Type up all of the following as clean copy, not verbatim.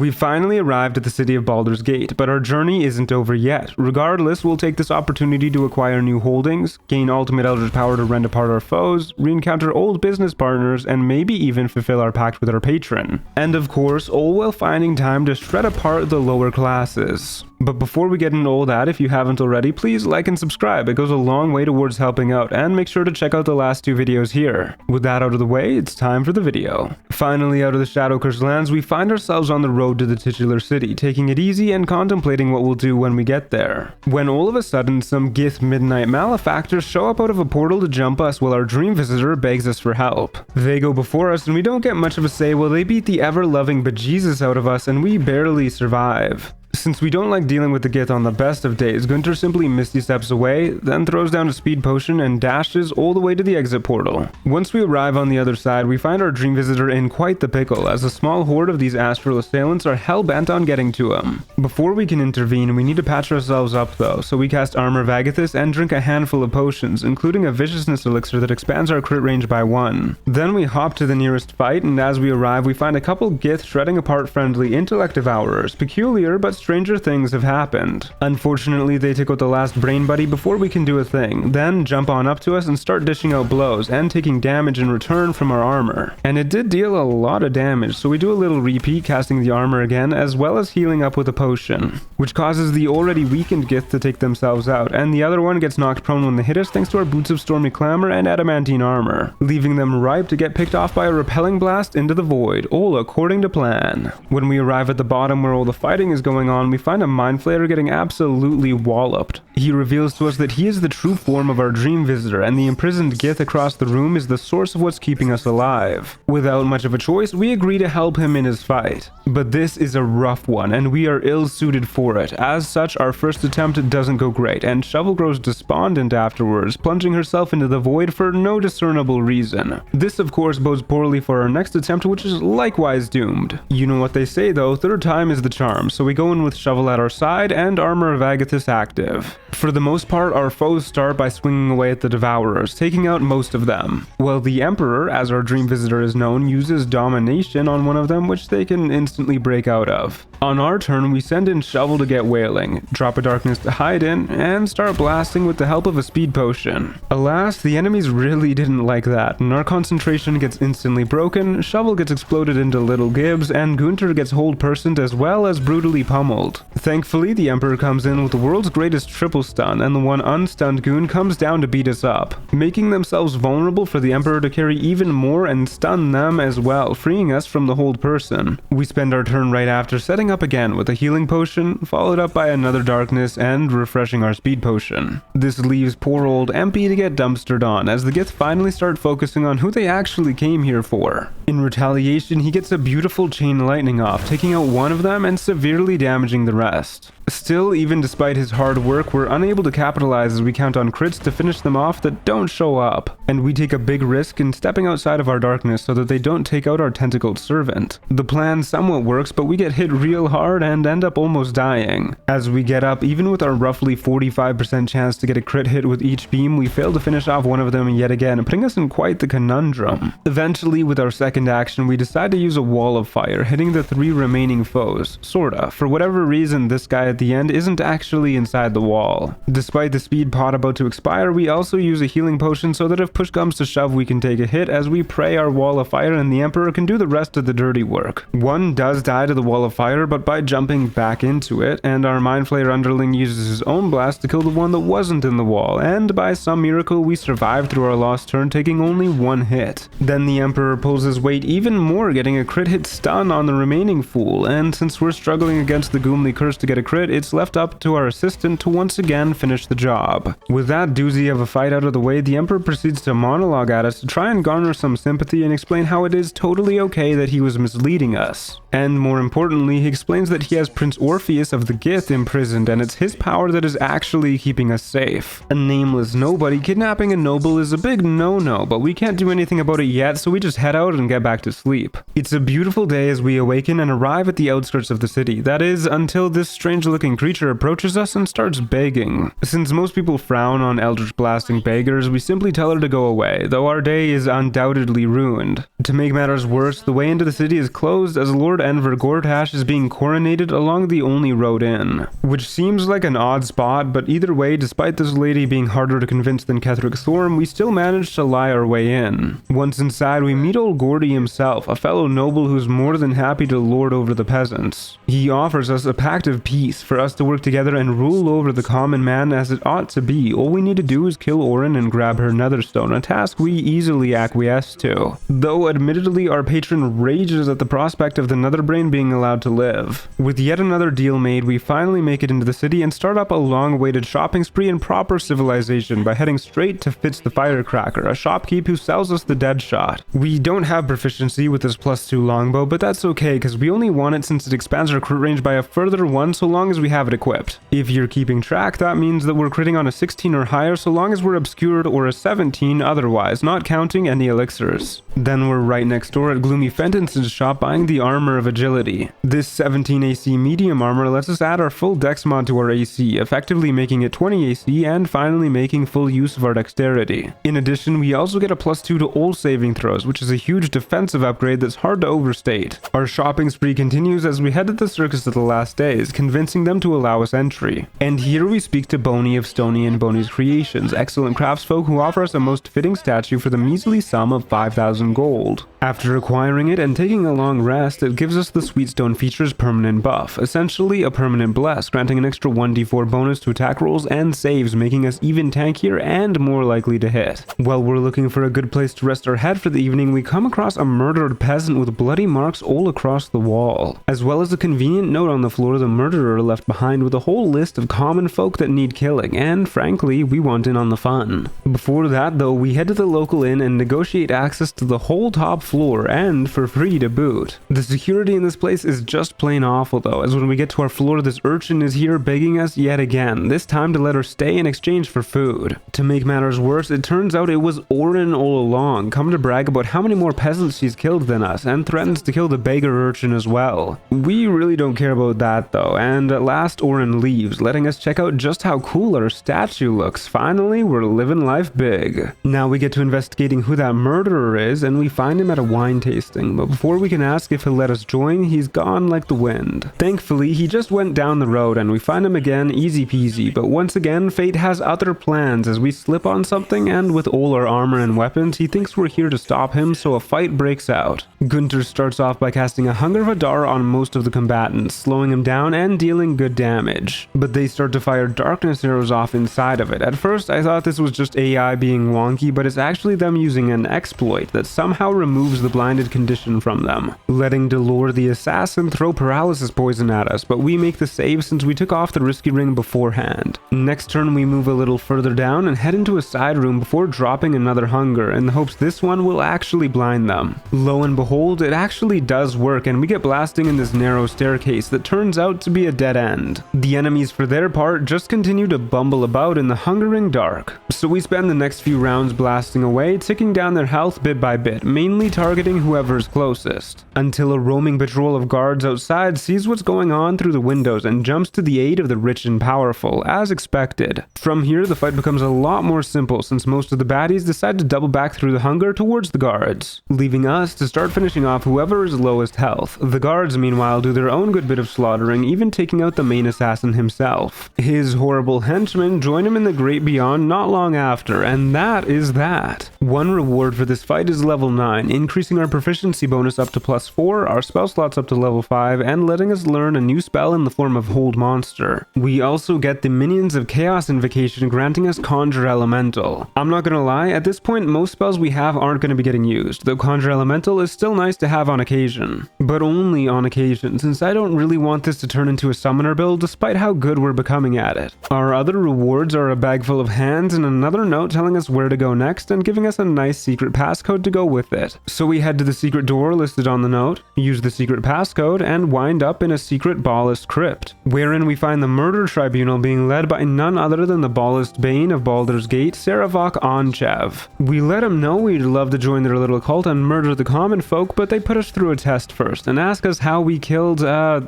We finally arrived at the city of Baldur's Gate, but our journey isn't over yet. Regardless, we'll take this opportunity to acquire new holdings, gain ultimate eldritch power to rend apart our foes, re-encounter old business partners, and maybe even fulfill our pact with our patron. And of course, all while finding time to shred apart the lower classes. But before we get into all that, if you haven't already, please like and subscribe. It goes a long way towards helping out, and make sure to check out the last 2 videos here. With that out of the way, it's time for the video. Finally out of the Shadow-Cursed lands, we find ourselves on the road to the titular city, taking it easy and contemplating what we'll do when we get there. When all of a sudden, some Gith midnight malefactors show up out of a portal to jump us while our dream visitor begs us for help. They go before us and we don't get much of a say while they beat the ever-loving bejesus out of us and we barely survive. Since we don't like dealing with the Gith on the best of days, Gunter simply misty steps away, then throws down a speed potion and dashes all the way to the exit portal. Once we arrive on the other side, we find our dream visitor in quite the pickle, as a small horde of these astral assailants are hell-bent on getting to him. Before we can intervene, we need to patch ourselves up though, so we cast Armour of Agility and drink a handful of potions, including a viciousness elixir that expands our crit range by 1. Then we hop to the nearest fight, and as we arrive, we find a couple Gith shredding apart friendly intellect devourers, peculiar but stranger things have happened. Unfortunately, they take out the last brain buddy before we can do a thing, then jump on up to us and start dishing out blows and taking damage in return from our armor. And it did deal a lot of damage, so we do a little repeat casting the armor again, as well as healing up with a potion, which causes the already weakened Gith to take themselves out, and the other one gets knocked prone when they hit us thanks to our Boots of Stormy Clamor and adamantine armor, leaving them ripe to get picked off by a repelling blast into the void, all according to plan. When we arrive at the bottom where all the fighting is going on, we find a Mind Flayer getting absolutely walloped. He reveals to us that he is the true form of our dream visitor, and the imprisoned Gith across the room is the source of what's keeping us alive. Without much of a choice, we agree to help him in his fight. But this is a rough one, and we are ill-suited for it. As such, our first attempt doesn't go great, and Shovel grows despondent afterwards, plunging herself into the void for no discernible reason. This, of course, bodes poorly for our next attempt, which is likewise doomed. You know what they say though, third time is the charm, so we go in with Shovel at our side and Armour of Agility active. For the most part, our foes start by swinging away at the Devourers, taking out most of them, while the Emperor, as our dream visitor is known, uses Domination on one of them, which they can instantly break out of. On our turn, we send in Shovel to get wailing, drop a darkness to hide in, and start blasting with the help of a speed potion. Alas, the enemies really didn't like that, and our concentration gets instantly broken, Shovel gets exploded into little gibs, and Gunter gets hold-personed as well as brutally pummeled. Thankfully, the Emperor comes in with the world's greatest triple stun, and the one unstunned goon comes down to beat us up, making themselves vulnerable for the Emperor to carry even more and stun them as well, freeing us from the hold person. We spend our turn right after setting up again with a healing potion, followed up by another darkness and refreshing our speed potion. This leaves poor old MP to get dumpstered on, as the Gith finally start focusing on who they actually came here for. In retaliation, he gets a beautiful chain lightning off, taking out one of them and severely damaging the rest. Still, even despite his hard work, we're unable to capitalize as we count on crits to finish them off that don't show up, and we take a big risk in stepping outside of our darkness so that they don't take out our tentacled servant. The plan somewhat works, but we get hit real hard and end up almost dying. As we get up, even with our roughly 45% chance to get a crit hit with each beam, we fail to finish off one of them yet again, putting us in quite the conundrum. Eventually, with our second action, we decide to use a wall of fire, hitting the 3 remaining foes, sorta. For whatever reason, this guy at the end isn't actually inside the wall. Despite the speed pot about to expire, we also use a healing potion so that if push comes to shove we can take a hit as we pray our wall of fire and the Emperor can do the rest of the dirty work. One does die to the wall of fire, but by jumping back into it, and our Mind Flayer underling uses his own blast to kill the one that wasn't in the wall, and by some miracle we survive through our lost turn, taking only 1 hit. Then the Emperor pulls his weight even more, getting a crit hit stun on the remaining fool, and since we're struggling against the Goomly Curse to get a crit, it's left up to our assistant to once again finish the job. With that doozy of a fight out of the way, the Emperor proceeds to monologue at us to try and garner some sympathy and explain how it is totally okay that he was misleading us. And more importantly, he explains that he has Prince Orpheus of the Gith imprisoned and it's his power that is actually keeping us safe. A nameless nobody kidnapping a noble is a big no-no, but we can't do anything about it yet, so we just head out and get back to sleep. It's a beautiful day as we awaken and arrive at the outskirts of the city. That is, until this strangely looking creature approaches us and starts begging. Since most people frown on eldritch blasting beggars, we simply tell her to go away, though our day is undoubtedly ruined. To make matters worse, the way into the city is closed as Lord Enver Gortash is being coronated along the only road in, which seems like an odd spot, but either way, despite this lady being harder to convince than Ketheric Thorm, we still managed to lie our way in. Once inside, we meet old Gordy himself, a fellow noble who's more than happy to lord over the peasants. He offers us a pact of peace for us to work together and rule over the common man as it ought to be. All we need to do is kill Orin and grab her netherstone, a task we easily acquiesce to. Though admittedly our patron rages at the prospect of the netherbrain being allowed to live. With yet another deal made, we finally make it into the city and start up a long-awaited shopping spree in proper civilization by heading straight to Fitz the Firecracker, a shopkeep who sells us the dead shot. We don't have proficiency with this +2 longbow, but that's okay because we only want it since it expands our crit range by a further 1 so long as we have it equipped. If you're keeping track, that means that we're critting on a 16 or higher so long as we're obscured, or a 17 otherwise, not counting any elixirs. Then we're right next door at Gloomy Fenton's shop buying the Armour of Agility. This 17 AC medium armor lets us add our full dex mod to our AC, effectively making it 20 AC and finally making full use of our dexterity. In addition, we also get a +2 to all saving throws, which is a huge defensive upgrade that's hard to overstate. Our shopping spree continues as we head to the circus of the last days, convincing them to allow us entry. And here we speak to Boney of Stony and Boney's Creations, excellent craftsfolk who offer us a most fitting statue for the measly sum of 5,000 gold. After acquiring it and taking a long rest, it gives us the Sweetstone feature's permanent buff, essentially a permanent bless, granting an extra 1d4 bonus to attack rolls and saves, making us even tankier and more likely to hit. While we're looking for a good place to rest our head for the evening, we come across a murdered peasant with bloody marks all across the wall, as well as a convenient note on the floor the murderer left behind with a whole list of common folk that need killing, and frankly, we want in on the fun. Before that though, we head to the local inn and negotiate access to the whole top floor, and for free to boot. The security in this place is just plain awful though, as when we get to our floor, this urchin is here begging us yet again, this time to let her stay in exchange for food. To make matters worse, it turns out it was Orin all along, come to brag about how many more peasants she's killed than us, and threatens to kill the beggar urchin as well. We really don't care about that though, and at last Orin leaves, letting us check out just how cool our statue looks. Finally, we're living life big. Now we get to investigating who that murderer is, and we find him at a wine tasting, but before we can ask if he'll let us join, he's gone like the wind. Thankfully, he just went down the road and we find him again easy peasy, but once again, fate has other plans as we slip on something, and with all our armor and weapons, he thinks we're here to stop him, so a fight breaks out. Gunter starts off by casting a Hunger of Adar on most of the combatants, slowing him down and dealing good damage. But they start to fire darkness arrows off inside of it. At first, I thought this was just AI being wonky, but it's actually them using an exploit that somehow removes the blinded condition from them, letting Delore the assassin throw paralysis poison at us, but we make the save since we took off the risky ring beforehand. Next turn, we move a little further down and head into a side room before dropping another hunger in the hopes this one will actually blind them. Lo and behold, it actually does work, and we get blasting in this narrow staircase that turns out to be a dead end. The enemies for their part just continue to bumble about in the hungering dark, so we spend the next few rounds blasting away, ticking down their health bit by bit, mainly targeting whoever's closest, until a roaming patrol of guards outside sees what's going on through the windows and jumps to the aid of the rich and powerful, as expected. From here, the fight becomes a lot more simple since most of the baddies decide to double back through the hunger towards the guards, leaving us to start finishing off whoever is lowest health. The guards, meanwhile, do their own good bit of slaughtering, even taking out the main assassin himself. His horrible henchmen join him in the great beyond not long after, and that is that. One reward for this fight is level 9, increasing our proficiency bonus up to +4, our spell slots up to level 5, and letting us learn a new spell in the form of Hold Monster. We also get the Minions of Chaos Invocation granting us Conjure Elemental. I'm not gonna lie, at this point most spells we have aren't gonna be getting used, though Conjure Elemental is still nice to have on occasion. But only on occasion, since I don't really want this to turn into a summoner build despite how good we're becoming at it. Our other rewards are a bag full of hands and another note telling us where to go next and giving us a nice secret passcode to go with it. So we head to the secret door listed on the note, use the secret passcode, and wind up in a secret Bhaalist crypt, wherein we find the murder tribunal being led by none other than the Bhaalist Bane of Baldur's Gate, Sarevok Onchev. We let him know we'd love to join their little cult and murder the common folk, but they put us through a test first and ask us how we killed,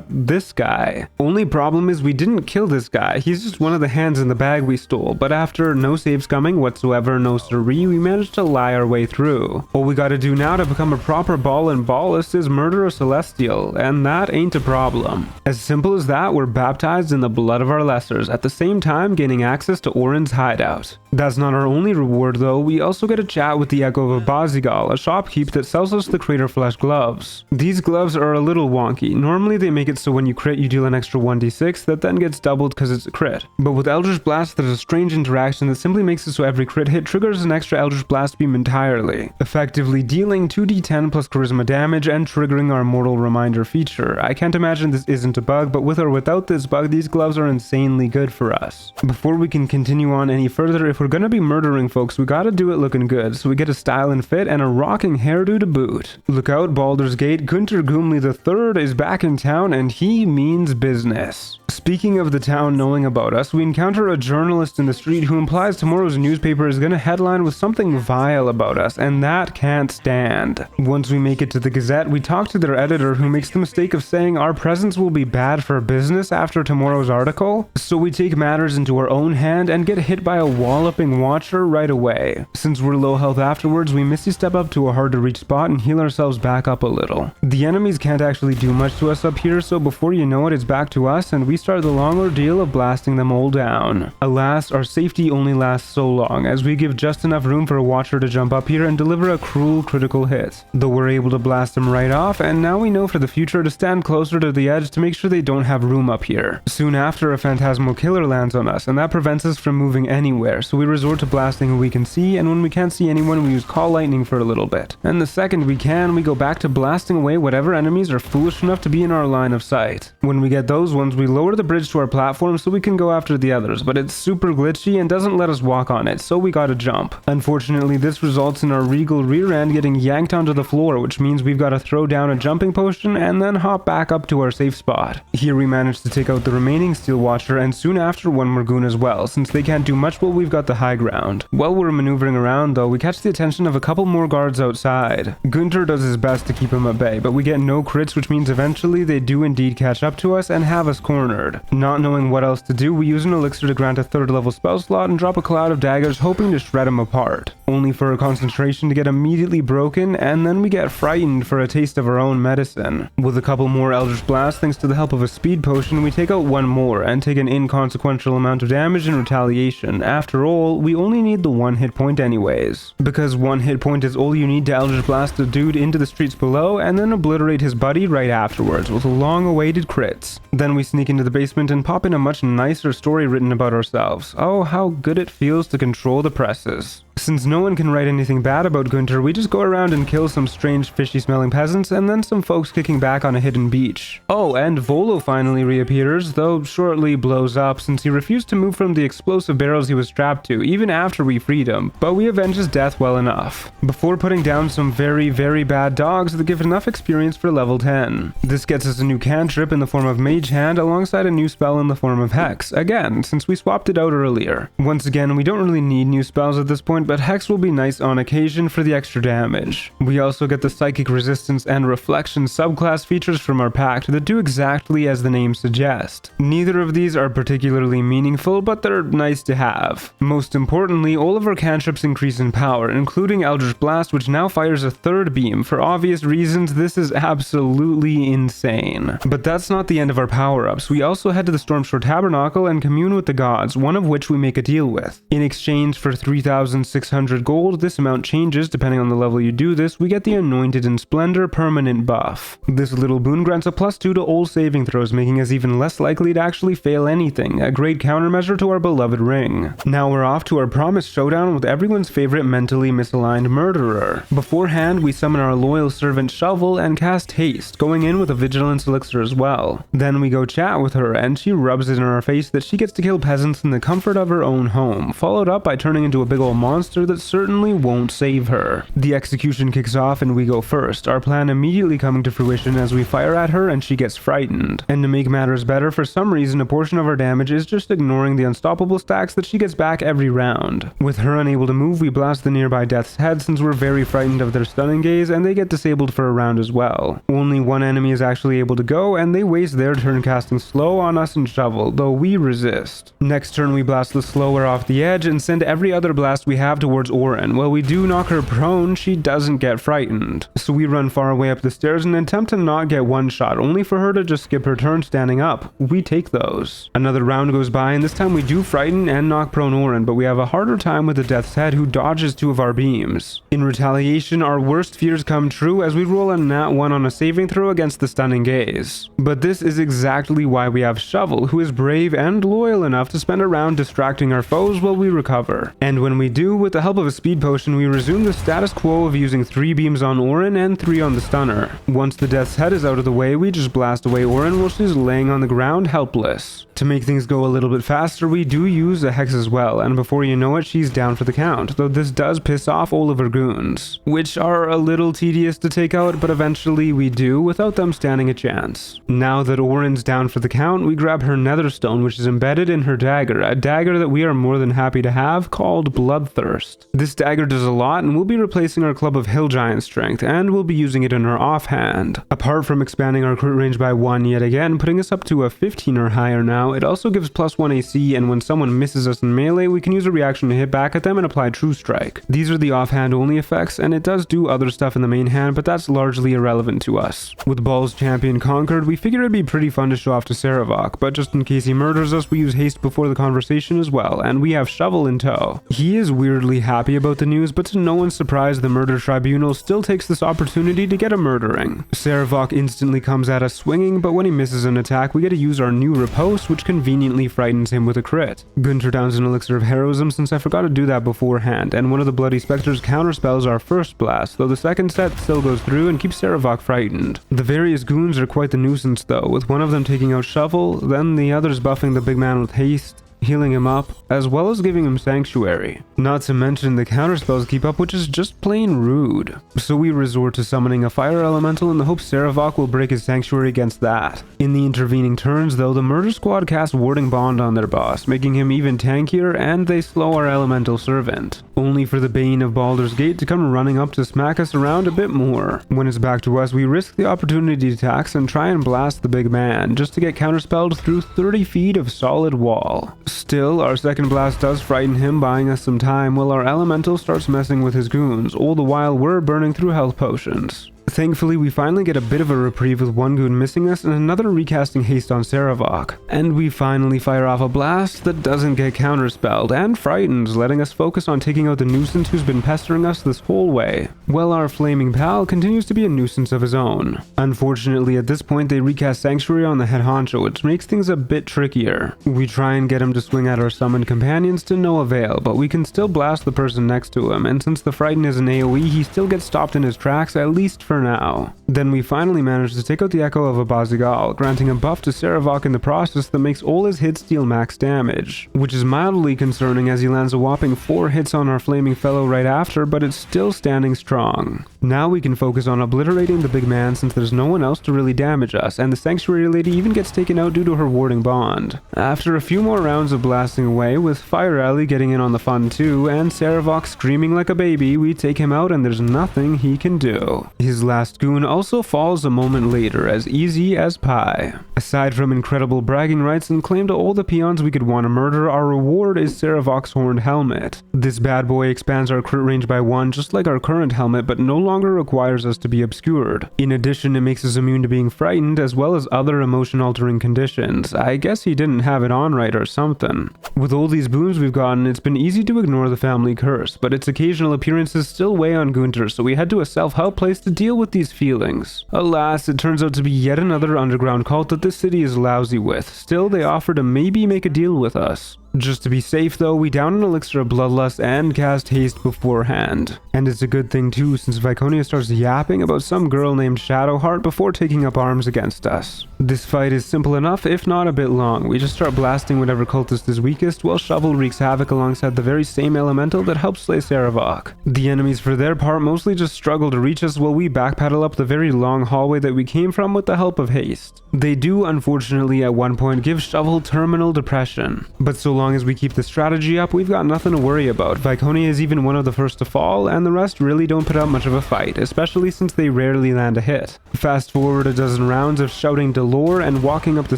this guy. Only problem is we didn't kill this guy, he's just one of the hands in the bag we stole, but after no saves coming whatsoever, no siree, we managed to lie our way through. All we gotta do now to become a proper Bhaal and Bhaalist is murder a Celestial, and that ain't a problem. As simple as that, we're baptized in the blood of our lessers, at the same time gaining access to Orin's hideout. That's not our only reward though, we also get a chat with the Echo of Bazigal, a shopkeep that sells us the Craterflesh Gloves. These gloves are a little wonky. Normally they make it so when you crit you deal an extra 1d6 that then gets doubled because it's a crit. But with Eldritch Blast there's a strange interaction that simply makes it so every crit hit triggers an extra Eldritch Blast beam entirely, effectively dealing 2d10 plus charisma damage and triggering our mortal reminder feature. I can't imagine this isn't a bug, but with or without this bug, these gloves are insanely good for us. Before we can continue on any further, if we're gonna be murdering folks, we gotta do it looking good, so we get a style and fit and a rocking hairdo to boot. Look out, Baldur's Gate, Gunter Goomley III is back in town and he means business. Speaking of the town knowing about us, we encounter a journalist in the street who implies tomorrow's newspaper is gonna headline with something vile about us, and that can't stand. Once we make it to the Gazette, we talk to their editor who makes the mistake of saying our presence will be bad for business after tomorrow's article, so we take matters into our own hand and get hit by a walloping watcher right away. Since we're low health afterwards, we misty step up to a hard to reach spot and heal ourselves back up a little. The enemies can't actually do much to us up here, so before you know it, it's back to us and we start the long ordeal of blasting them all down. Alas, our safety only lasts so long, as we give just enough room for a watcher to jump up here and deliver a cruel critical hit. Though we're able to blast them right off, and now we know for the future to stand closer to the edge to make sure they don't have room up here. Soon after, a phantasmal killer lands on us, and that prevents us from moving anywhere, so we resort to blasting who we can see, and when we can't see anyone, we use Call Lightning for a little bit. And the second we can, we go back to blasting away whatever enemies are foolish enough to be in our line of sight. When we get those ones, we lower the bridge to our platform so we can go after the others, but it's super glitchy and doesn't let us walk on it, so we gotta jump. Unfortunately, this results in our regal rear end getting yanked onto the floor, which means we've gotta throw down a jumping potion and then hop back up to our safe spot. Here we manage to take out the remaining Steel Watcher and soon after one Morgoon as well, since they can't do much while we've got the high ground. While we're maneuvering around though, we catch the attention of a couple more guards outside. Gunter does his best to keep them at bay, but we get no crits, which means eventually they do indeed catch up to us and have us cornered. Not knowing what else to do, we use an elixir to grant a 3rd level spell slot and drop a cloud of daggers hoping to shred them apart, only for a concentration to get immediately broken, and then we get frightened for a taste of our own medicine. With a couple more Eldritch Blasts thanks to the help of a speed potion, we take out one more and take an inconsequential amount of damage in retaliation. After all, we only need the 1 hit point anyways, because 1 hit point is all you need to Eldritch Blast a dude into the streets below and then obliterate his buddy right afterwards with long awaited crits. Then we sneak into the basement and pop in a much nicer story written about ourselves. Oh, how good it feels to control the presses. Since no one can write anything bad about Gunter, we just go around and kill some strange fishy smelling peasants and then some folks kicking back on a hidden beach. Oh, and Volo finally reappears, though shortly blows up since he refused to move from the explosive barrels he was strapped to, even after we freed him, but we avenge his death well enough, before putting down some very, very bad dogs that give enough experience for level 10. This gets us a new cantrip in the form of Mage Hand alongside a new spell in the form of Hex, again, since we swapped it out earlier. Once again, we don't really need new spells at this point, but Hex will be nice on occasion for the extra damage. We also get the Psychic Resistance and Reflection subclass features from our pact that do exactly as the name suggests. Neither of these are particularly meaningful, but they're nice to have. Most importantly, all of our cantrips increase in power, including Eldritch Blast, which now fires a 3rd beam. For obvious reasons, this is absolutely insane. But that's not the end of our power-ups. We also head to the Stormshore Tabernacle and commune with the gods, one of which we make a deal with. In exchange for 3,600 gold, this amount changes depending on the level you do this, we get the Anointed in Splendor permanent buff. This little boon grants a +2 to all saving throws, making us even less likely to actually fail anything, a great countermeasure to our beloved ring. Now we're off to our promised showdown with everyone's favorite mentally misaligned murderer. Beforehand, we summon our loyal servant Shovel and cast Haste, going in with a Vigilance elixir as well. Then we go chat with her and she rubs it in our face that she gets to kill peasants in the comfort of her own home, followed up by turning into a big ol' monster monster that certainly won't save her. The execution kicks off and we go first, our plan immediately coming to fruition as we fire at her and she gets frightened. And to make matters better, for some reason a portion of our damage is just ignoring the unstoppable stacks that she gets back every round. With her unable to move, we blast the nearby Death's Head since we're very frightened of their stunning gaze, and they get disabled for a round as well. Only one enemy is actually able to go, and they waste their turn casting slow on us and shovel, though we resist. Next turn we blast the slower off the edge and send every other blast we have towards Orin. While we do knock her prone, she doesn't get frightened. So we run far away up the stairs and attempt to not get one shot, only for her to just skip her turn standing up. We take those. Another round goes by, and this time we do frighten and knock prone Orin, but we have a harder time with the Death's Head, who dodges two of our beams. In retaliation, our worst fears come true as we roll a nat 1 on a saving throw against the stunning gaze. But this is exactly why we have Shovel, who is brave and loyal enough to spend a round distracting our foes while we recover. And when we do, with the help of a speed potion, we resume the status quo of using 3 beams on Orin and 3 on the stunner. Once the Death's Head is out of the way, we just blast away Orin while she's laying on the ground helpless. To make things go a little bit faster, we do use a Hex as well, and before you know it, she's down for the count, though this does piss off all of her goons, which are a little tedious to take out, but eventually we do without them standing a chance. Now that Orin's down for the count, we grab her Netherstone, which is embedded in her dagger, a dagger that we are more than happy to have, called Bloodthirst. This dagger does a lot, and we'll be replacing our Club of Hill Giant Strength, and we'll be using it in our offhand. Apart from expanding our crit range by 1 yet again, putting us up to a 15 or higher now, it also gives +1 AC, and when someone misses us in melee, we can use a reaction to hit back at them and apply True Strike. These are the offhand only effects, and it does do other stuff in the main hand, but that's largely irrelevant to us. With Ball's champion conquered, we figured it'd be pretty fun to show off to Sarevok, but just in case he murders us, we use haste before the conversation as well, and we have Shovel in tow. He is weirdly happy about the news, but to no one's surprise, the murder tribunal still takes this opportunity to get a murdering. Sarevok instantly comes at us swinging, but when he misses an attack, we get to use our new riposte, which conveniently frightens him with a crit. Gunter downs an elixir of heroism since I forgot to do that beforehand, and one of the Bloody Spectres counterspells our first blast, though the second set still goes through and keeps Sarevok frightened. The various goons are quite the nuisance though, with one of them taking out Shovel, then the others buffing the big man with haste, healing him up, as well as giving him Sanctuary. Not to mention the counterspells keep up, which is just plain rude. So we resort to summoning a fire elemental in the hopes Sarevok will break his Sanctuary against that. In the intervening turns though, the murder squad casts Warding Bond on their boss, making him even tankier, and they slow our elemental servant. Only for the Bane of Baldur's Gate to come running up to smack us around a bit more. When it's back to us, we risk the opportunity attacks and try and blast the big man, just to get counterspelled through 30 feet of solid wall. Still, our second blast does frighten him, buying us some time while our elemental starts messing with his goons, all the while we're burning through health potions. Thankfully, we finally get a bit of a reprieve with one goon missing us and another recasting haste on Sarevok. And we finally fire off a blast that doesn't get counterspelled and frightens, letting us focus on taking out the nuisance who's been pestering us this whole way, while our flaming pal continues to be a nuisance of his own. Unfortunately, at this point they recast Sanctuary on the head honcho, which makes things a bit trickier. We try and get him to swing at our summoned companions to no avail, but we can still blast the person next to him, and since the frighten is an AoE, he still gets stopped in his tracks, at least for now. Then we finally manage to take out the Echo of Abazigal, granting a buff to Sarevok in the process that makes all his hits deal max damage, which is mildly concerning as he lands a whopping 4 hits on our flaming fellow right after, but it's still standing strong. Now we can focus on obliterating the big man since there's no one else to really damage us, and the Sanctuary Lady even gets taken out due to her Warding Bond. After a few more rounds of blasting away, with Fire Alley getting in on the fun too, and Sarevok screaming like a baby, we take him out and there's nothing he can do. His last goon also falls a moment later, as easy as pie. Aside from incredible bragging rights and claim to all the peons we could want to murder, our reward is Sarevok's horned helmet. This bad boy expands our crit range by 1 just like our current helmet, but no longer requires us to be obscured. In addition, it makes us immune to being frightened as well as other emotion altering conditions. I guess he didn't have it on right or something. With all these boons we've gotten, it's been easy to ignore the family curse, but its occasional appearances still weigh on Gunter, so we head to a self-help place to deal with these feelings. Alas, it turns out to be yet another underground cult that this city is lousy with. Still, they offer to maybe make a deal with us. Just to be safe though, we down an elixir of bloodlust and cast haste beforehand. And it's a good thing too, since Viconia starts yapping about some girl named Shadowheart before taking up arms against us. This fight is simple enough, if not a bit long. We just start blasting whatever cultist is weakest, while Shovel wreaks havoc alongside the very same elemental that helps slay Sarevok. The enemies for their part mostly just struggle to reach us while we backpedal up the very long hallway that we came from with the help of haste. They do, unfortunately, at one point give Shovel terminal depression. But so long as we keep the strategy up, we've got nothing to worry about. Viconia is even one of the first to fall, and the rest really don't put up much of a fight, especially since they rarely land a hit. Fast forward a dozen rounds of shouting Delore and walking up the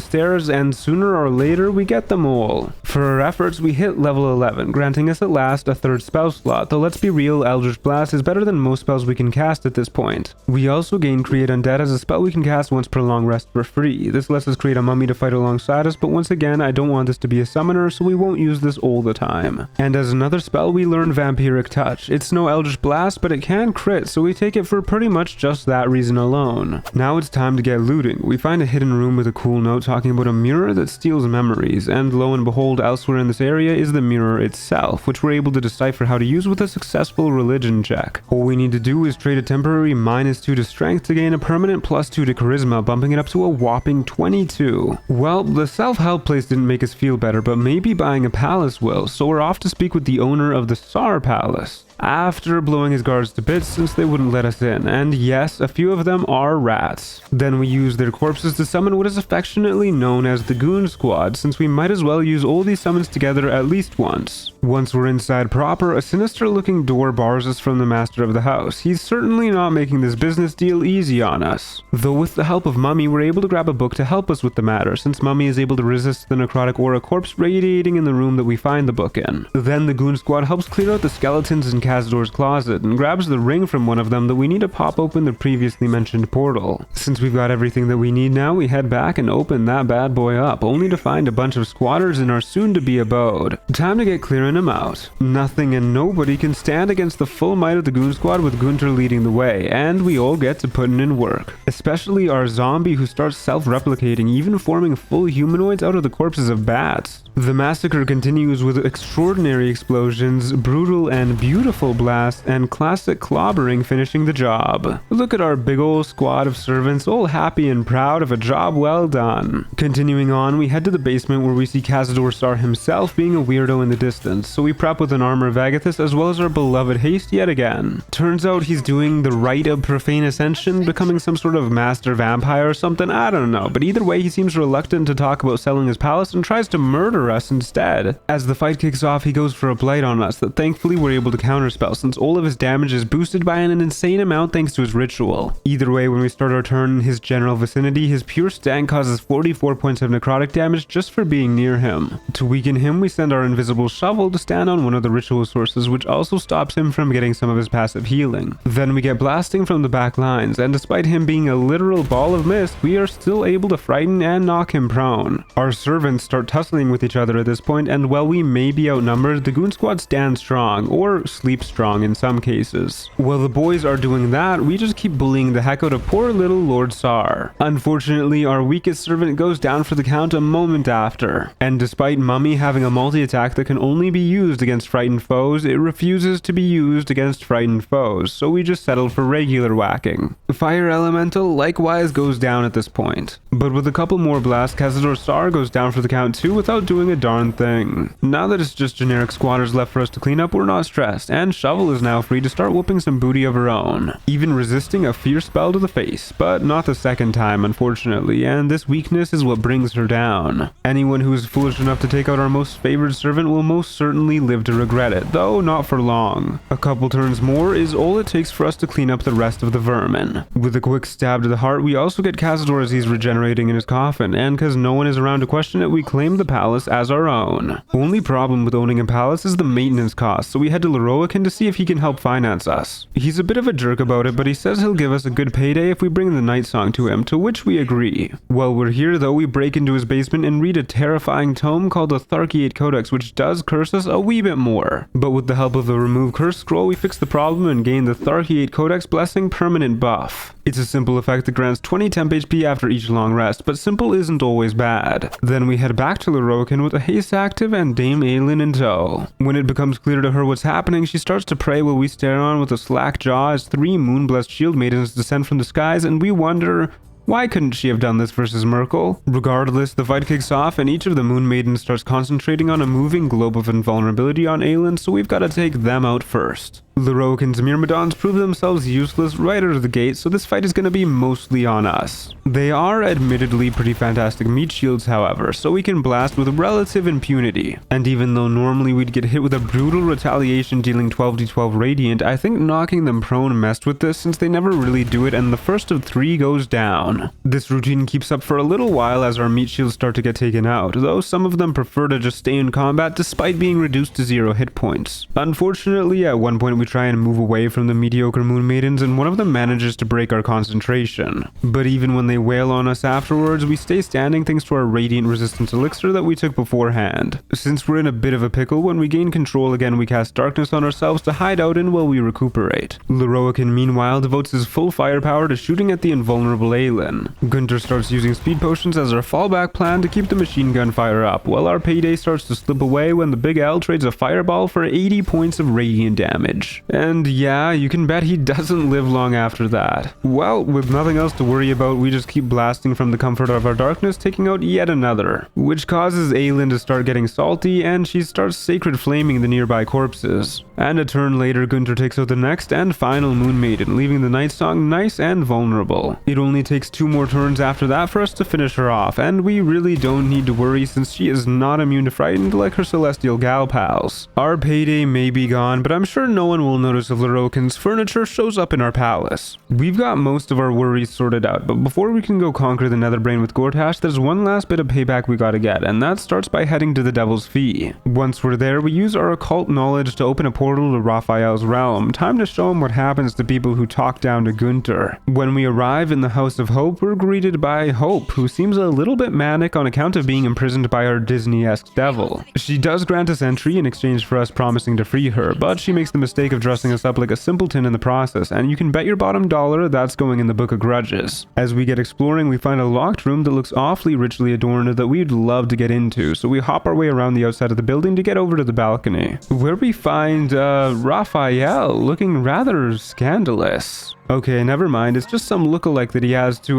stairs, and sooner or later we get them all. For our efforts, we hit level 11, granting us at last a third spell slot, though let's be real, Eldritch Blast is better than most spells we can cast at this point. We also gain Create Undead as a spell we can cast once per long rest for free. This lets us create a mummy to fight alongside us, but once again, I don't want this to be a summoner, so we won't use this all the time. And as another spell, we learn Vampiric Touch. It's no Eldritch Blast, but it can crit, so we take it for pretty much just that reason alone. Now it's time to get looting. We find a hidden room with a cool note talking about a mirror that steals memories, and lo and behold, elsewhere in this area is the mirror itself, which we're able to decipher how to use with a successful religion check. All we need to do is trade a temporary -2 to strength to gain a permanent +2 to charisma, bumping it up to a whopping 22. Well, the self-help place didn't make us feel better, but maybe buying a palace will, so we're off to speak with the owner of the Sar Palace. After blowing his guards to bits since they wouldn't let us in, and yes, a few of them are rats. Then we use their corpses to summon what is affectionately known as the Goon Squad, since we might as well use all these summons together at least once. Once we're inside proper, a sinister looking door bars us from the master of the house. He's certainly not making this business deal easy on us. Though with the help of Mummy, we're able to grab a book to help us with the matter, since Mummy is able to resist the necrotic aura corpse radiating in the room that we find the book in. Then the Goon Squad helps clear out the skeletons in Cazador's closet and grabs the ring from one of them that we need to pop open the previously mentioned portal. Since we've got everything that we need now, we head back and open that bad boy up, only to find a bunch of squatters in our soon-to-be abode. Time to get clearing them out. Nothing and nobody can stand against the full might of the Goon Squad with Gunter leading the way, and we all get to putting in work. Especially our zombie who starts self-replicating, even forming full humanoids out of the corpses of bats. The massacre continues with extraordinary explosions, brutal and beautiful blasts, and classic clobbering finishing the job. Look at our big ol' squad of servants, all happy and proud of a job well done. Continuing on, we head to the basement where we see Cazador Sar himself being a weirdo in the distance, so we prep with an Armour of Agility as well as our beloved haste yet again. Turns out he's doing the rite of profane ascension, becoming some sort of master vampire or something, I don't know, but either way he seems reluctant to talk about selling his palace and tries to murder us instead. As the fight kicks off, he goes for a blight on us that thankfully we're able to counterspell since all of his damage is boosted by an insane amount thanks to his ritual. Either way, when we start our turn in his general vicinity, his pure stank causes 44 points of necrotic damage just for being near him. To weaken him, we send our invisible shovel to stand on one of the ritual sources, which also stops him from getting some of his passive healing. Then we get blasting from the back lines, and despite him being a literal ball of mist, we are still able to frighten and knock him prone. Our servants start tussling with each other at this point, and while we may be outnumbered, the Goon Squad stands strong, or sleep strong in some cases. While the boys are doing that, we just keep bullying the heck out of poor little Lord Sar. Unfortunately, our weakest servant goes down for the count a moment after, and despite Mummy having a multi-attack that can only be used against frightened foes, it refuses to be used against frightened foes, so we just settle for regular whacking. Fire Elemental likewise goes down at this point, but with a couple more blasts, Cazador Sar goes down for the count too without doing a darn thing. Now that it's just generic squatters left for us to clean up, we're not stressed, and Shovel is now free to start whooping some booty of her own, even resisting a fierce spell to the face, but not the second time unfortunately, and this weakness is what brings her down. Anyone who is foolish enough to take out our most favored servant will most certainly live to regret it, though not for long. A couple turns more is all it takes for us to clean up the rest of the vermin. With a quick stab to the heart, we also get Cazador as he's regenerating in his coffin, and because no one is around to question it, we claim the palace as our own. Only problem with owning a palace is the maintenance cost, so we head to Leroican to see if he can help finance us. He's a bit of a jerk about it, but he says he'll give us a good payday if we bring the night song to him, to which we agree. While we're here though, we break into his basement and read a terrifying tome called the Tharkiate Codex, which does curse us a wee bit more. But with the help of the Remove Curse scroll, we fix the problem and gain the Tharkiate Codex Blessing permanent buff. It's a simple effect that grants 20 temp HP after each long rest, but simple isn't always bad. Then we head back to Leroican with a haste active and Dame Aelin in tow. When it becomes clear to her what's happening, she starts to pray while we stare on with a slack jaw as 3 moon-blessed shield maidens descend from the skies, and we wonder, Why couldn't she have done this versus Merkel? Regardless, the fight kicks off and each of the Moon Maidens starts concentrating on a moving globe of invulnerability on Aelin, so we've got to take them out first. Leroic and Myrmidons prove themselves useless right out of the gate, so this fight is going to be mostly on us. They are admittedly pretty fantastic meat shields, however, so we can blast with relative impunity. And even though normally we'd get hit with a brutal retaliation dealing 12d12 radiant, I think knocking them prone messed with this since they never really do it and the first of 3 goes down. This routine keeps up for a little while as our meat shields start to get taken out, though some of them prefer to just stay in combat despite being reduced to 0 hit points. Unfortunately, at one point we try and move away from the mediocre Moon Maidens and one of them manages to break our concentration. But even when they wail on us afterwards, we stay standing thanks to our radiant resistance elixir that we took beforehand. Since we're in a bit of a pickle, when we gain control again we cast darkness on ourselves to hide out in while we recuperate. Leroican meanwhile devotes his full firepower to shooting at the invulnerable Aelin. Gunter starts using speed potions as our fallback plan to keep the machine gun fire up, while our payday starts to slip away when the Big L trades a fireball for 80 points of radiant damage. And yeah, you can bet he doesn't live long after that. Well, with nothing else to worry about, we just keep blasting from the comfort of our darkness, taking out yet another, which causes Aelin to start getting salty and she starts sacred flaming the nearby corpses. And a turn later, Gunter takes out the next and final Moon Maiden, leaving the Night Song nice and vulnerable. It only takes 2 more turns after that for us to finish her off, and we really don't need to worry since she is not immune to frightened like her celestial gal pals. Our payday may be gone, but I'm sure no one will notice if Leroican's furniture shows up in our palace. We've got most of our worries sorted out, but before we can go conquer the Netherbrain with Gortash, there's one last bit of payback we gotta get, and that starts by heading to the Devil's Fee. Once we're there, we use our occult knowledge to open a portal to Raphael's realm. Time to show him what happens to people who talk down to Gunter. When we arrive in the House of Hope, we're greeted by Hope, who seems a little bit manic on account of being imprisoned by our Disney-esque devil. She does grant us entry in exchange for us promising to free her, but she makes the mistake of dressing us up like a simpleton in the process, and you can bet your bottom dollar that's going in the Book of Grudges. As we get exploring, we find a locked room that looks awfully richly adorned that we'd love to get into, so we hop our way around the outside of the building to get over to the balcony, where we find Raphael looking rather scandalous. Okay, never mind, it's just some lookalike that he has to,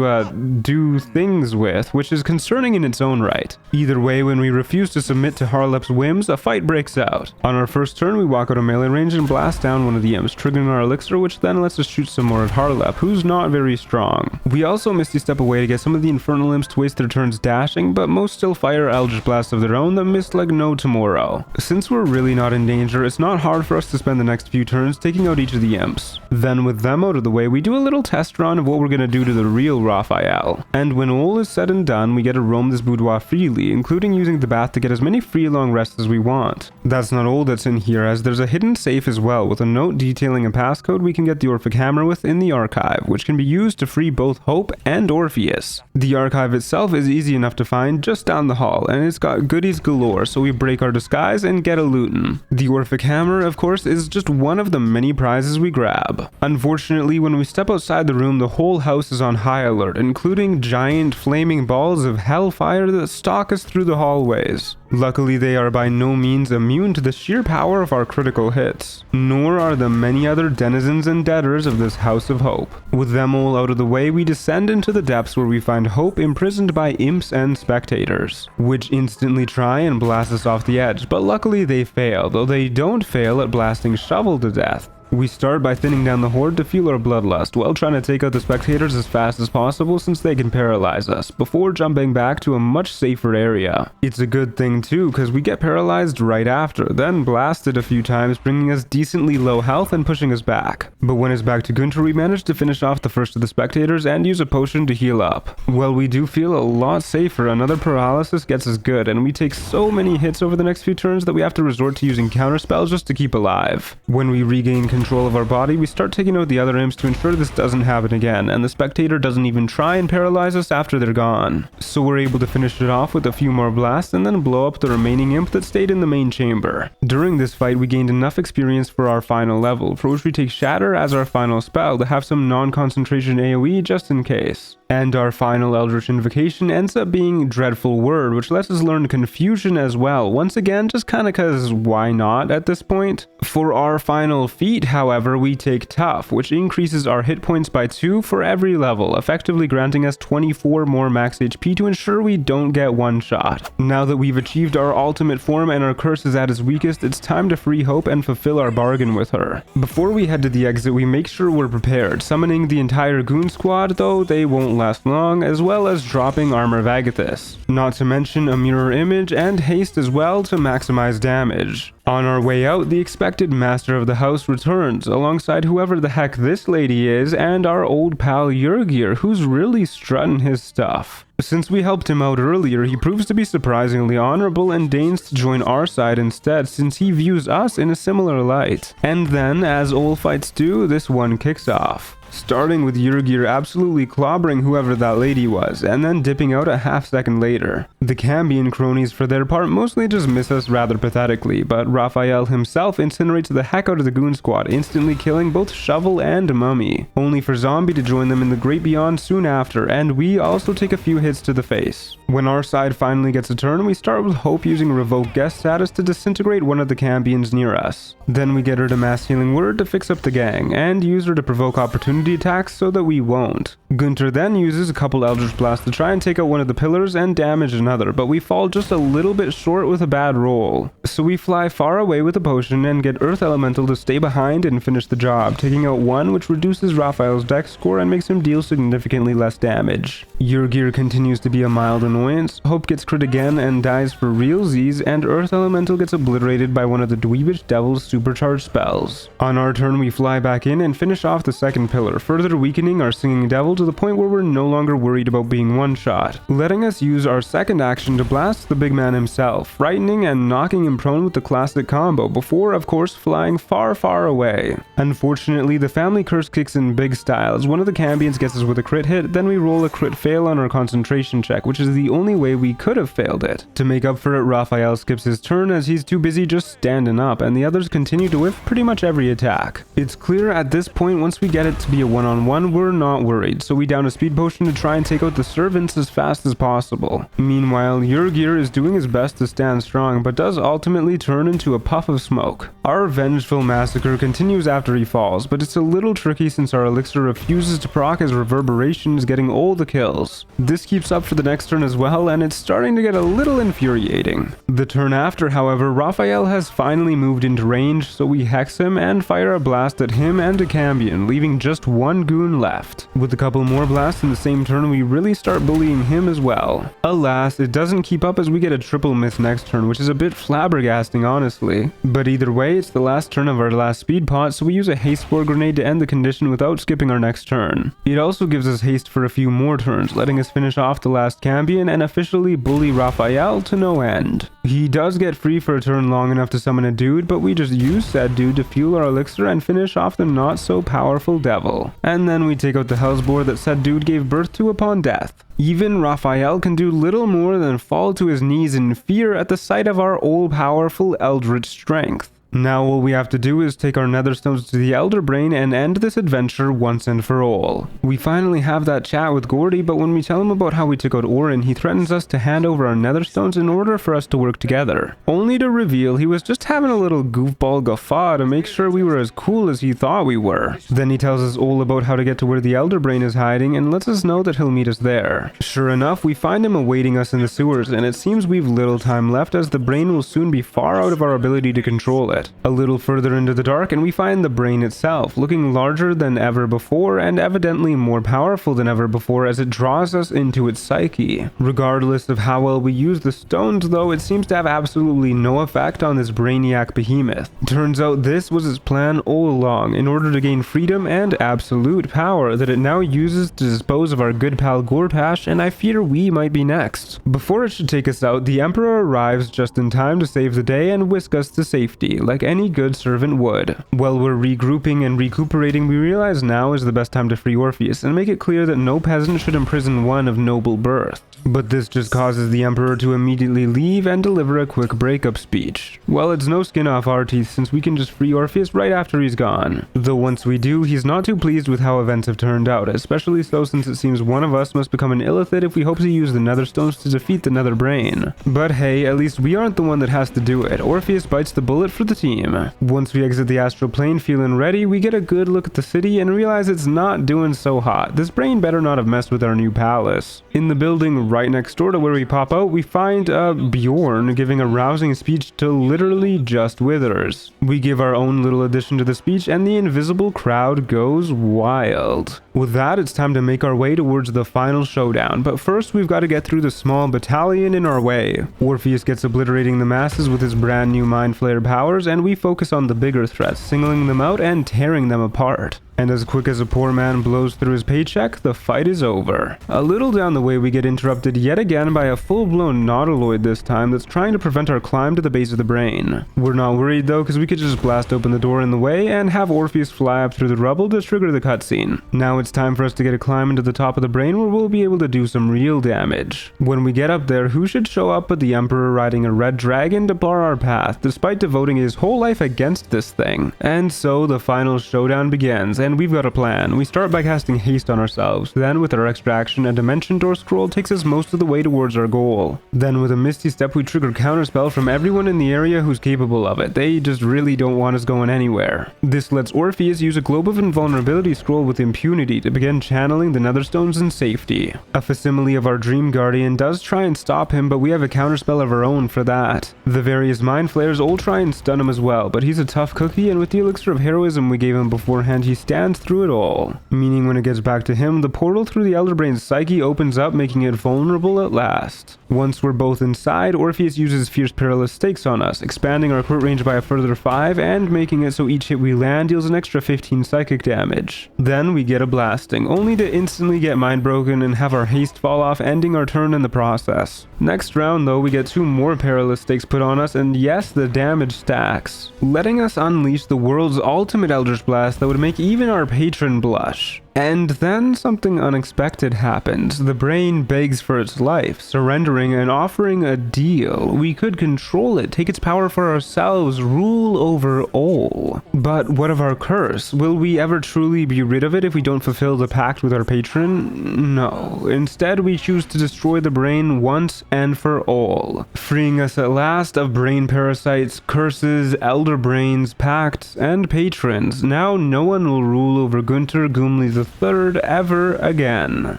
do things with, which is concerning in its own right. Either way, when we refuse to submit to Harlep's whims, a fight breaks out. On our first turn, we walk out of melee range and blast down one of the imps, triggering our elixir, which then lets us shoot some more at Harlep, who's not very strong. We also misty step away to get some of the infernal imps to waste their turns dashing, but most still fire Eldritch blasts of their own that miss like no tomorrow. Since we're really not in danger, it's not hard for us to spend the next few turns taking out each of the imps. Then with them out of the way, we do a little test run of what we're gonna do to the real Raphael. And when all is said and done, we get to roam this boudoir freely, including using the bath to get as many free long rests as we want. That's not all that's in here, as there's a hidden safe as well, with a note detailing a passcode we can get the Orphic Hammer with in the archive, which can be used to free both Hope and Orpheus. The archive itself is easy enough to find just down the hall, and it's got goodies galore, so we break our disguise and get a lootin'. The Orphic Hammer, of course, is just one of the many prizes we grab. Unfortunately, when we step outside the room, the whole house is on high alert, including giant flaming balls of hellfire that stalk us through the hallways. Luckily, they are by no means immune to the sheer power of our critical hits, nor are the many other denizens and debtors of this House of Hope. With them all out of the way, we descend into the depths where we find Hope imprisoned by imps and spectators, which instantly try and blast us off the edge, but luckily they fail, though they don't fail at blasting Shovel to death. We start by thinning down the horde to fuel our bloodlust, while trying to take out the spectators as fast as possible since they can paralyze us, before jumping back to a much safer area. It's a good thing too, because we get paralyzed right after, then blasted a few times, bringing us decently low health and pushing us back. But when it's back to Gunter, we manage to finish off the first of the spectators and use a potion to heal up. Well, we do feel a lot safer. Another paralysis gets us good, and we take so many hits over the next few turns that we have to resort to using counterspells just to keep alive. When we regain control of our body, we start taking out the other imps to ensure this doesn't happen again, and the spectator doesn't even try and paralyze us after they're gone. So we're able to finish it off with a few more blasts and then blow up the remaining imp that stayed in the main chamber. During this fight, we gained enough experience for our final level, for which we take Shatter as our final spell to have some non-concentration AoE just in case. And our final Eldritch Invocation ends up being Dreadful Word, which lets us learn Confusion as well. Once again, just kinda cause why not at this point? For our final feat, however, we take Tough, which increases our hit points by 2 for every level, effectively granting us 24 more max HP to ensure we don't get one shot. Now that we've achieved our ultimate form and our curse is at its weakest, it's time to free Hope and fulfill our bargain with her. Before we head to the exit, we make sure we're prepared, summoning the entire goon squad, though they won't last long, as well as dropping Armour of Agility. Not to mention a mirror image and haste as well to maximize damage. On our way out, the expected master of the house returns, alongside whoever the heck this lady is and our old pal Orin-ge, who's really strutting his stuff. Since we helped him out earlier, he proves to be surprisingly honorable and deigns to join our side instead, since he views us in a similar light. And then, as all fights do, this one kicks off. Starting with Orin-ge absolutely clobbering whoever that lady was, and then dipping out a half second later. The Cambion cronies for their part mostly just miss us rather pathetically, but Raphael himself incinerates the heck out of the goon squad, instantly killing both Shovel and Mummy, only for Zombie to join them in the Great Beyond soon after, and we also take a few hits to the face. When our side finally gets a turn, we start with Hope using Revoke Guest status to disintegrate one of the Cambions near us. Then we get her to Mass Healing Word to fix up the gang, and use her to provoke opportunity attacks so that we won't. Gunter then uses a couple Eldritch Blasts to try and take out one of the pillars and damage another, but we fall just a little bit short with a bad roll. So we fly far away with a potion and get Earth Elemental to stay behind and finish the job, taking out one which reduces Raphael's dex score and makes him deal significantly less damage. Orin-ge continues to be a mild annoyance, Hope gets crit again and dies for realsies, and Earth Elemental gets obliterated by one of the Dweebish Devil's supercharged spells. On our turn, we fly back in and finish off the second pillar, further weakening our Singing Devil to the point where we're no longer worried about being one-shot, letting us use our second action to blast the big man himself, frightening and knocking him prone with the classic combo, before of course flying far, far away. Unfortunately, the family curse kicks in big style as one of the Cambions gets us with a crit hit, then we roll a crit fail on our concentration check, which is the only way we could have failed it. To make up for it, Raphael skips his turn as he's too busy just standing up, and the others continue to whiff pretty much every attack. It's clear at this point once we get it to be a one-on-one, we're not worried, so we down a speed potion to try and take out the servants as fast as possible. Meanwhile, Orin-ge is doing his best to stand strong, but does ultimately turn into a puff of smoke. Our vengeful massacre continues after he falls, but it's a little tricky since our elixir refuses to proc as reverberations, getting all the kills. This keeps up for the next turn as well, and it's starting to get a little infuriating. The turn after, however, Raphael has finally moved into range, so we hex him and fire a blast at him and a Cambion, leaving just one goon left. With a couple more blasts in the same turn, we really start bullying him as well. Alas, it doesn't keep up as we get a triple miss next turn, which is a bit flabbergasting honestly. But either way, it's the last turn of our last speed pot, so we use a haste spore grenade to end the condition without skipping our next turn. It also gives us haste for a few more turns, letting us finish off the last Cambion and officially bully Raphael to no end. He does get free for a turn long enough to summon a dude, but we just use said dude to fuel our elixir and finish off the not so powerful devil. And then we take out the hellsboar that said dude gave birth to upon death. Even Raphael can do little more than fall to his knees in fear at the sight of our all-powerful eldritch strength. Now all we have to do is take our netherstones to the Elder Brain and end this adventure once and for all. We finally have that chat with Gordy, but when we tell him about how we took out Orin, he threatens us to hand over our netherstones in order for us to work together, only to reveal he was just having a little goofball guffaw to make sure we were as cool as he thought we were. Then he tells us all about how to get to where the Elder Brain is hiding and lets us know that he'll meet us there. Sure enough, we find him awaiting us in the sewers, and it seems we've little time left as the brain will soon be far out of our ability to control it. A little further into the dark and we find the brain itself, looking larger than ever before and evidently more powerful than ever before as it draws us into its psyche. Regardless of how well we use the stones though, it seems to have absolutely no effect on this brainiac behemoth. Turns out this was its plan all along, in order to gain freedom and absolute power that it now uses to dispose of our good pal Gortash, and I fear we might be next. Before it should take us out, the Emperor arrives just in time to save the day and whisk us to safety, like any good servant would. While we're regrouping and recuperating, we realize now is the best time to free Orpheus and make it clear that no peasant should imprison one of noble birth. But this just causes the Emperor to immediately leave and deliver a quick breakup speech. Well, it's no skin off our teeth since we can just free Orpheus right after he's gone. Though once we do, he's not too pleased with how events have turned out, especially so since it seems one of us must become an illithid if we hope to use the Netherstones to defeat the Netherbrain. But hey, at least we aren't the one that has to do it. Orpheus bites the bullet for the team. Once we exit the astral plane feeling ready, we get a good look at the city and realize it's not doing so hot. This brain better not have messed with our new palace. In the building right next door to where we pop out, we find Bjorn giving a rousing speech to literally just withers. We give our own little addition to the speech and the invisible crowd goes wild. With that, it's time to make our way towards the final showdown, but first we've got to get through the small battalion in our way. Orpheus gets obliterating the masses with his brand new Mind Flayer powers, and we focus on the bigger threats, singling them out and tearing them apart. And as quick as a poor man blows through his paycheck, the fight is over. A little down the way, we get interrupted yet again by a full-blown Nautiloid this time that's trying to prevent our climb to the base of the brain. We're not worried though, because we could just blast open the door in the way and have Orpheus fly up through the rubble to trigger the cutscene. Now it's time for us to get a climb into the top of the brain where we'll be able to do some real damage. When we get up there, who should show up but the Emperor riding a red dragon to bar our path, despite devoting his whole life against this thing. And so the final showdown begins, and we've got a plan. We start by casting haste on ourselves, then with our extraction, a dimension door scroll takes us most of the way towards our goal. Then with a misty step we trigger counterspell from everyone in the area who's capable of it. They just really don't want us going anywhere. This lets Orpheus use a Globe of Invulnerability scroll with impunity to begin channeling the Netherstones in safety. A facsimile of our Dream Guardian does try and stop him, but we have a counterspell of our own for that. The various Mind Flayers all try and stun him as well, but he's a tough cookie, and with the elixir of heroism we gave him beforehand, he stands through it all. Meaning when it gets back to him, the portal through the Elderbrain's psyche opens up, making it vulnerable at last. Once we're both inside, Orpheus uses Fierce Perilous Stakes on us, expanding our crit range by a further 5 and making it so each hit we land deals an extra 15 psychic damage. Then we get a blasting, only to instantly get mind broken and have our haste fall off, ending our turn in the process. Next round though, we get 2 more Perilous Stakes put on us, and yes, the damage stacks, letting us unleash the world's ultimate Eldritch Blast that would make even our patron blush. And then something unexpected happens. The brain begs for its life, surrendering and offering a deal. We could control it, take its power for ourselves, rule over all. But what of our curse? Will we ever truly be rid of it if we don't fulfill the pact with our patron? No. Instead, we choose to destroy the brain once and for all, freeing us at last of brain parasites, curses, elder brains, pacts, and patrons. Now no one will rule over Gunter Gumli III ever again.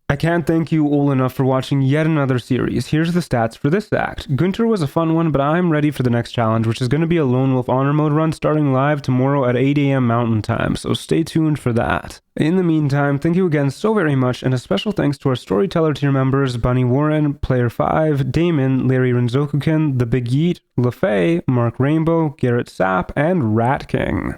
I can't thank you all enough for watching yet another series. Here's the stats for this act. Gunter was a fun one, but I'm ready for the next challenge, which is going to be a Lone Wolf Honor Mode run starting live tomorrow at 8 AM Mountain Time, so stay tuned for that. In the meantime, thank you again so very much, and a special thanks to our Storyteller tier members, Bunny Warren, Player 5, Damon, Larry Renzokukin, The Big Yeet, LaFay, Mark Rainbow, Garrett Sapp, and Rat King.